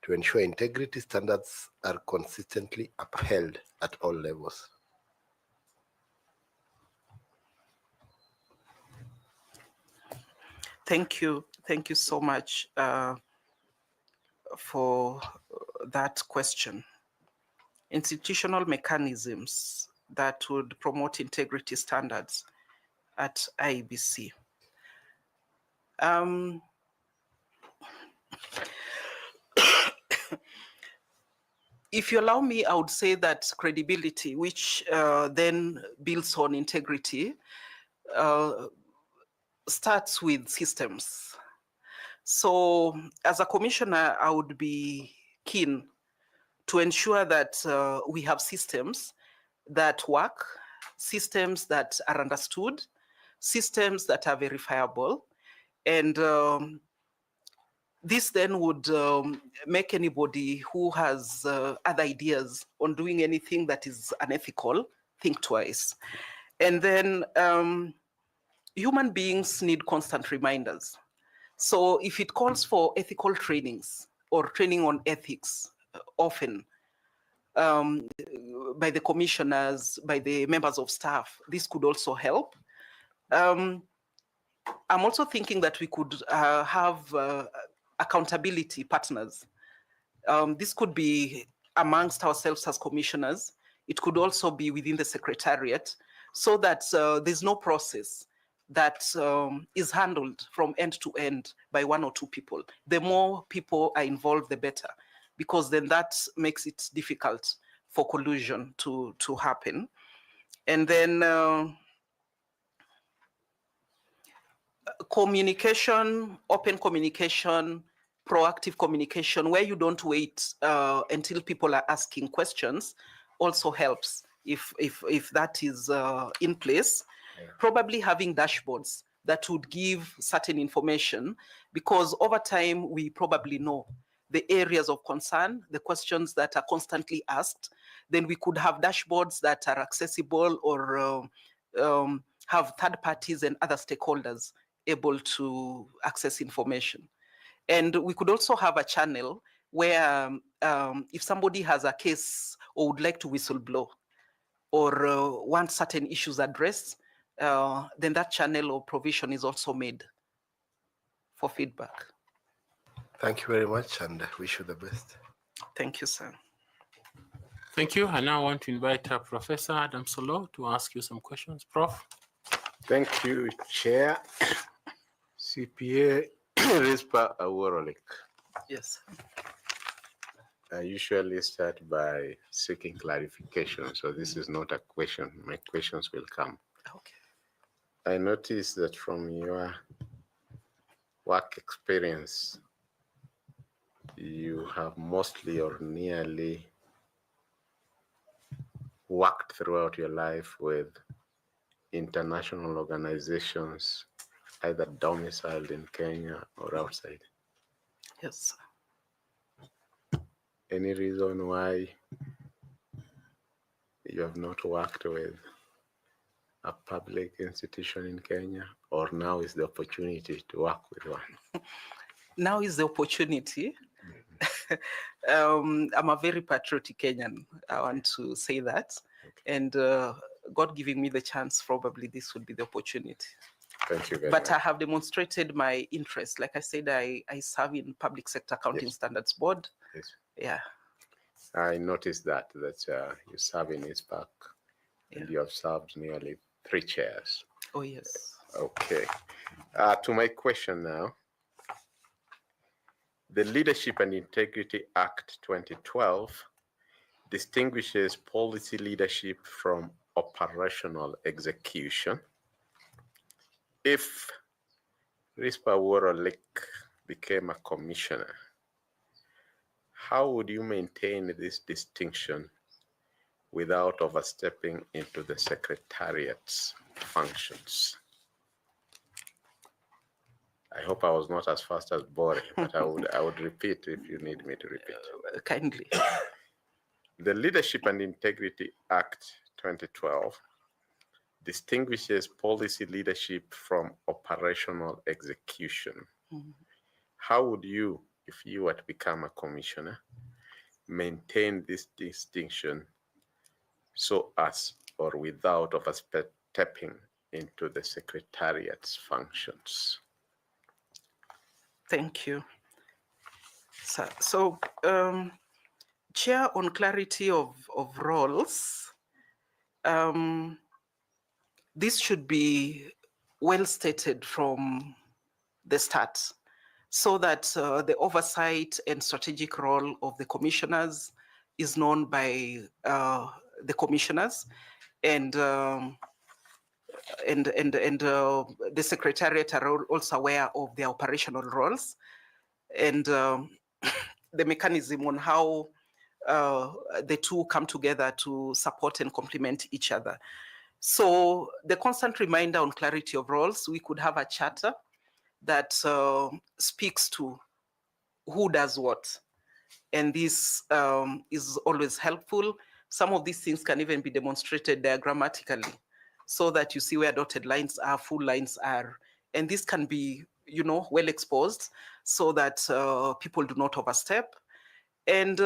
to ensure integrity standards are consistently upheld at all levels? Thank you. Thank you so much for that question. Institutional mechanisms that would promote integrity standards at IEBC. If you allow me, I would say that credibility, which then builds on integrity, starts with systems. So as a commissioner, I would be keen to ensure that we have systems that work, systems that are understood, systems that are verifiable. And this then would make anybody who has other ideas on doing anything that is unethical think twice. And then human beings need constant reminders. So if it calls for ethical trainings or training on ethics, often by the commissioners, by the members of staff, this could also help. I'm also thinking that we could have accountability partners. This could be amongst ourselves as commissioners. It could also be within the secretariat, so that there's no process that is handled from end to end by one or two people. The more people are involved, the better, because then that makes it difficult for collusion to happen. And then communication, open communication, proactive communication, where you don't wait until people are asking questions, also helps if that is in place. Yeah. Probably having dashboards that would give certain information, because over time we probably know the areas of concern, the questions that are constantly asked. Then we could have dashboards that are accessible, or have third parties and other stakeholders able to access information. And we could also have a channel where if somebody has a case or would like to whistleblow or want certain issues addressed, then that channel or provision is also made for feedback. Thank you very much, and wish you the best. Thank you, sir. Thank you. I now want to invite Professor Adam Solo to ask you some questions. Prof. Thank you, Chair. CPA RISPA Aworolik. Yes. I usually start by seeking clarification, so this is not a question. My questions will come. Okay. I noticed that from your work experience, you have mostly or nearly worked throughout your life with international organizations, either domiciled in Kenya or outside. Yes. Any reason why you have not worked with a public institution in Kenya, or now is the opportunity to work with one? Now is the opportunity. I'm a very patriotic Kenyan. I want to say that. Okay. And God giving me the chance, probably this would be the opportunity. Thank you very much. But I have demonstrated my interest. Like I said, I serve in Public Sector Accounting Standards Board. Yes. Yeah. I noticed that you serve in ISPAC, and you have served nearly 3 chairs. Oh, yes. Okay. To my question now. The Leadership and Integrity Act 2012 distinguishes policy leadership from operational execution. If RISPA Aworolik became a commissioner, how would you maintain this distinction without overstepping into the secretariat's functions? I hope I was not as fast as boring, but I would repeat if you need me to repeat. Kindly. The Leadership and Integrity Act 2012 distinguishes policy leadership from operational execution. Mm-hmm. How would you, if you were to become a commissioner, maintain this distinction so as or without overstepping into the secretariat's functions? Thank you. So Chair, on clarity of roles, this should be well stated from the start, so that the oversight and strategic role of the commissioners is known by the commissioners, and the secretariat are also aware of their operational roles, and the mechanism on how the two come together to support and complement each other. So the constant reminder on clarity of roles, we could have a charter that speaks to who does what. And this is always helpful. Some of these things can even be demonstrated diagrammatically so that you see where dotted lines are, full lines are. And this can be, well exposed so that people do not overstep. And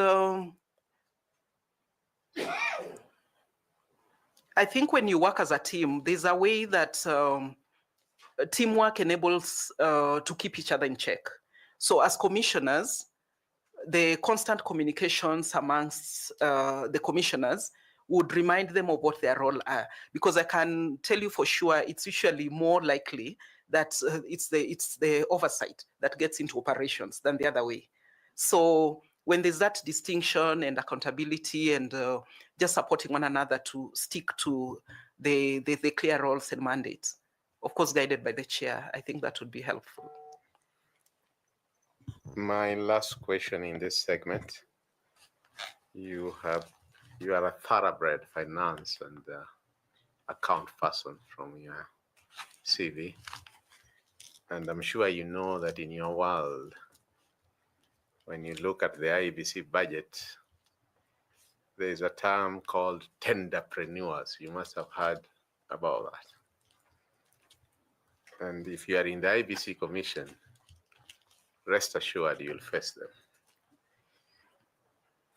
I think when you work as a team, there's a way that teamwork enables to keep each other in check. So as commissioners, the constant communications amongst the commissioners would remind them of what their role are. Because I can tell you for sure, it's usually more likely that it's the oversight that gets into operations than the other way. So when there's that distinction and accountability and just supporting one another to stick to the clear roles and mandates, of course, guided by the chair, I think that would be helpful. My last question in this segment, you are a thoroughbred finance and account person from your CV. And I'm sure you know that in your world, when you look at the IEBC budget, there is a term called tenderpreneurs. You must have heard about that. And if you are in the IEBC Commission, rest assured you'll face them.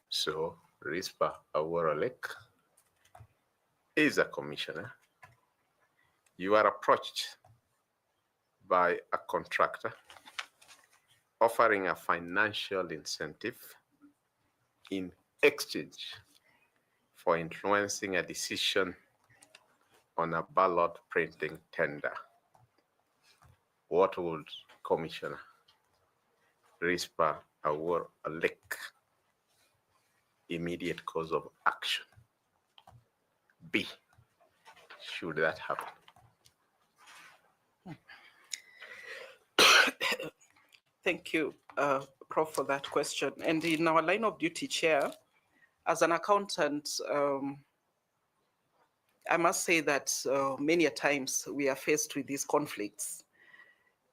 So Rispa Aworolek is a commissioner. You are approached by a contractor offering a financial incentive in exchange for influencing a decision on a ballot printing tender. What would Commissioner Rispa Aworolek immediate course of action be should that happen? Thank you, Prof, for that question. And in our line of duty, Chair, as an accountant, I must say that many a times we are faced with these conflicts.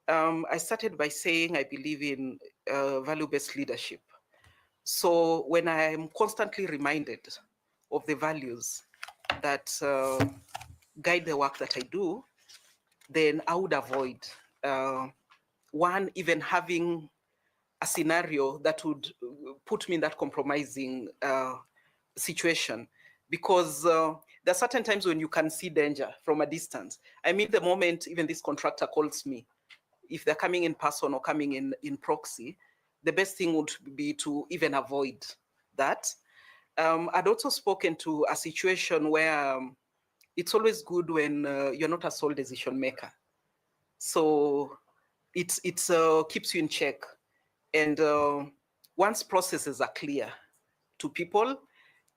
I started by saying I believe in value-based leadership. So when I am constantly reminded of the values that guide the work that I do, then I would avoid one, even having a scenario that would put me in that compromising situation. Because there are certain times when you can see danger from a distance. I mean, the moment even this contractor calls me, if they're coming in person or coming in proxy, the best thing would be to even avoid that. I'd also spoken to a situation where it's always good when you're not a sole decision maker. So it keeps you in check. And once processes are clear to people,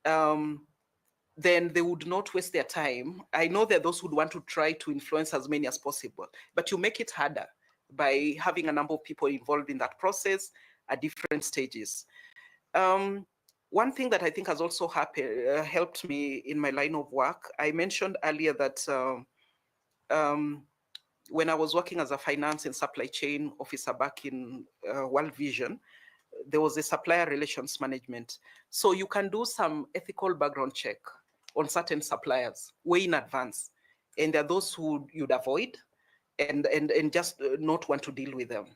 then they would not waste their time. I know that those would want to try to influence as many as possible, but you make it harder by having a number of people involved in that process at different stages. One thing that I think has also helped me in my line of work, I mentioned earlier that when I was working as a finance and supply chain officer back in World Vision, there was a supplier relations management. So you can do some ethical background check on certain suppliers way in advance. And there are those who you'd avoid and just not want to deal with them.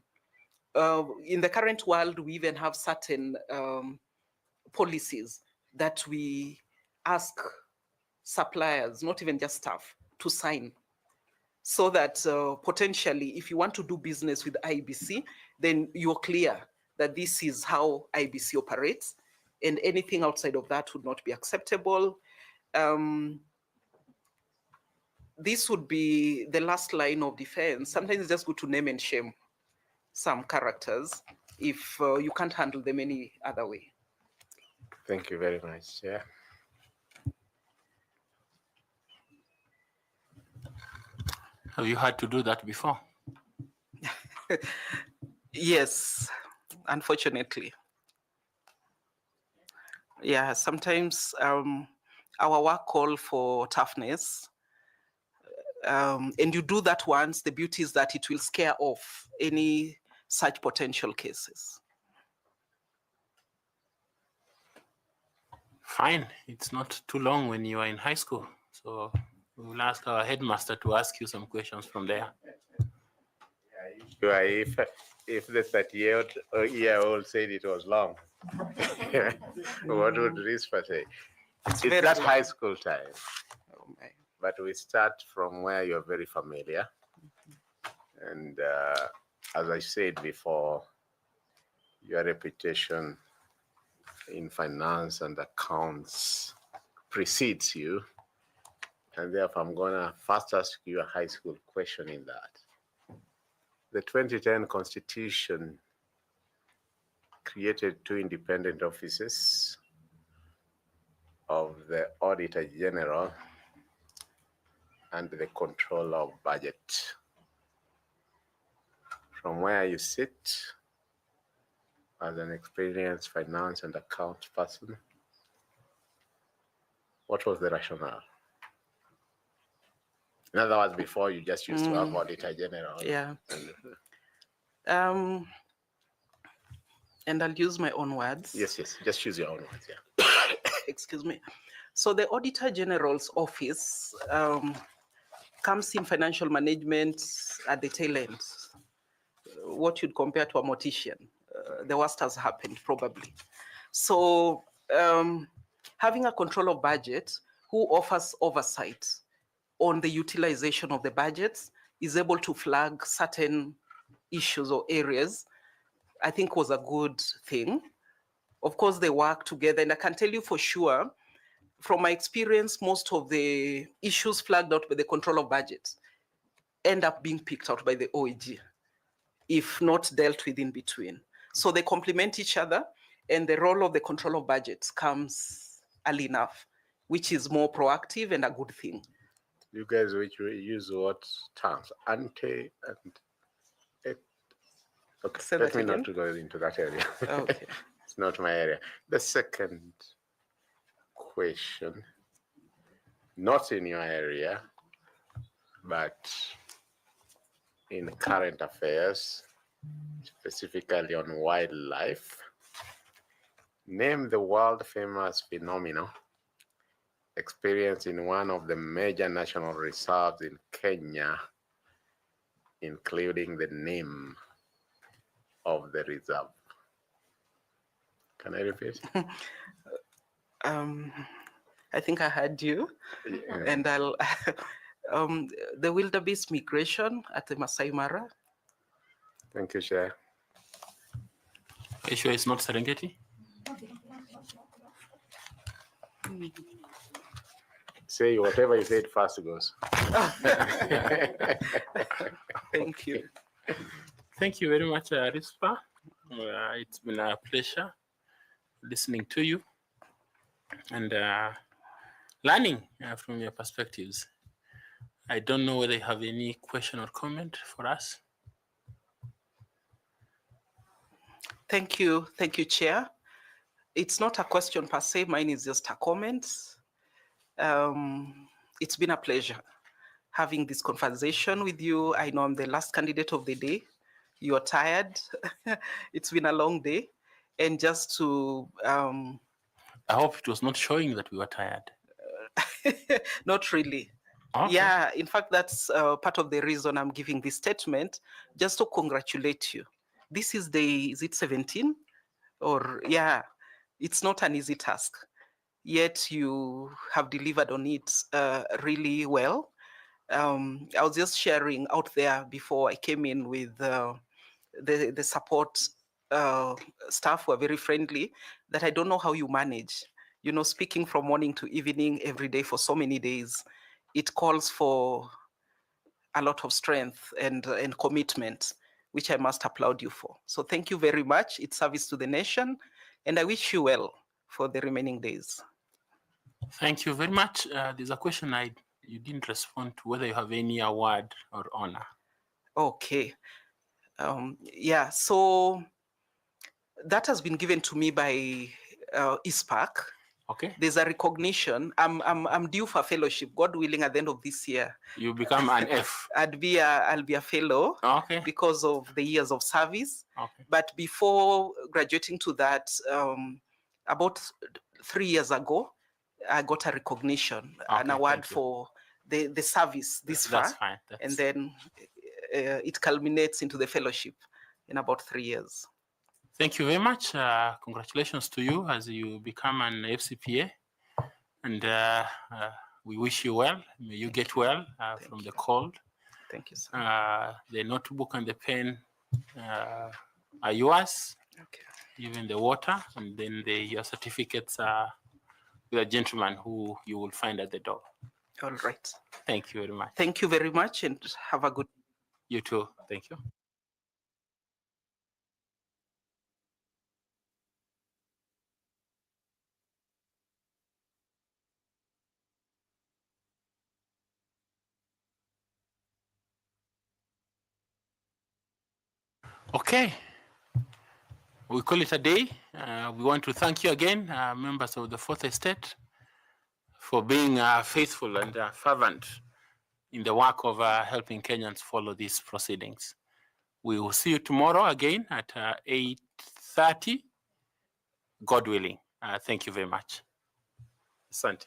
In the current world, we even have certain policies that we ask suppliers, not even just staff, to sign, so that potentially, if you want to do business with IEBC, then you're clear that this is how IEBC operates, and anything outside of that would not be acceptable. This would be the last line of defense. Sometimes it's just good to name and shame some characters if you can't handle them any other way. Thank you very much. Yeah. Have you had to do that before? Yes, unfortunately. Yeah, sometimes our work call for toughness. And you do that once, the beauty is that it will scare off any such potential cases. Fine. It's not too long when you are in high school. So we'll ask our headmaster to ask you some questions from there. If the 38-year-old said it was long, what would Rispa say? It's that high school time. Oh my. But we start from where you're very familiar. And as I said before, your reputation in finance and accounts precedes you. And therefore, I'm going to first ask you a high school question in that. The 2010 Constitution created 2 independent offices of the Auditor General and the Controller of Budget. From where you sit as an experienced finance and account person, what was the rationale? In other words, before you just used to have Auditor General. Yeah. And I'll use my own words. Yes, just use your own words, yeah. Excuse me. So the Auditor General's office comes in financial management at the tail end. What you'd compare to a mortician. The worst has happened, probably. So having a control of budget who offers oversight on the utilization of the budgets is able to flag certain issues or areas, I think was a good thing. Of course, they work together, and I can tell you for sure, from my experience, most of the issues flagged out by the control of budget end up being picked out by the OEG, if not dealt with in between. So they complement each other, and the role of the control of budgets comes early enough, which is more proactive and a good thing. You guys which use what terms? Ante and okay. Say Let that me again? not to go into that area. Okay. It's not my area. The second question, not in your area, but in current affairs, specifically on wildlife. Name the world famous phenomenon experienced in one of the major national reserves in Kenya, including the name of the reserve. Can I repeat? I think I heard you, Yeah. and I'll the wildebeest migration at the Masai Mara. Thank you, Chair. Are you sure it's not Serengeti? Say whatever you said first goes. Thank you. Thank you very much, Rispa. It's been a pleasure listening to you and learning from your perspectives. I don't know whether you have any question or comment for us. Thank you, Chair. It's not a question per se, mine is just a comment. It's been a pleasure having this conversation with you. I know I'm the last candidate of the day. You're tired. It's been a long day. And just to... I hope it was not showing that we were tired. Not really. Okay. Yeah, in fact, that's part of the reason I'm giving this statement, just to congratulate you. This is is it 17? Or, yeah, it's not an easy task. Yet you have delivered on it really well. I was just sharing out there before I came in with the support staff who are very friendly, that I don't know how you manage. You know, speaking from morning to evening every day for so many days, it calls for a lot of strength and commitment, which I must applaud you for. So thank you very much. It's service to the nation, and I wish you well for the remaining days. Thank you very much. There's a question you didn't respond to, whether you have any award or honor. Okay. Yeah, so that has been given to me by East Park. Okay. There's a recognition. I'm due for fellowship, God willing, at the end of this year. You become an F. I'll be a fellow Okay. because of the years of service. Okay. But before graduating to that, about 3 years ago, I got a recognition, an Okay, award thank you. for the service this far. That's fine. And then it culminates into the fellowship in about 3 years. Thank you very much. Congratulations to you as you become an FCPA. And we wish you well. May you get well from the cold. Thank you, sir. The notebook and the pen are yours. Okay. Even the water, and then your certificates are with a gentleman who you will find at the door. All right. Thank you very much. Thank you very much, and have a good. You too. Thank you. Okay. We call it a day. We want to thank you again, members of the Fourth Estate, for being faithful and fervent in the work of helping Kenyans follow these proceedings. We will see you tomorrow again at 8:30, God willing. Thank you very much. Asante.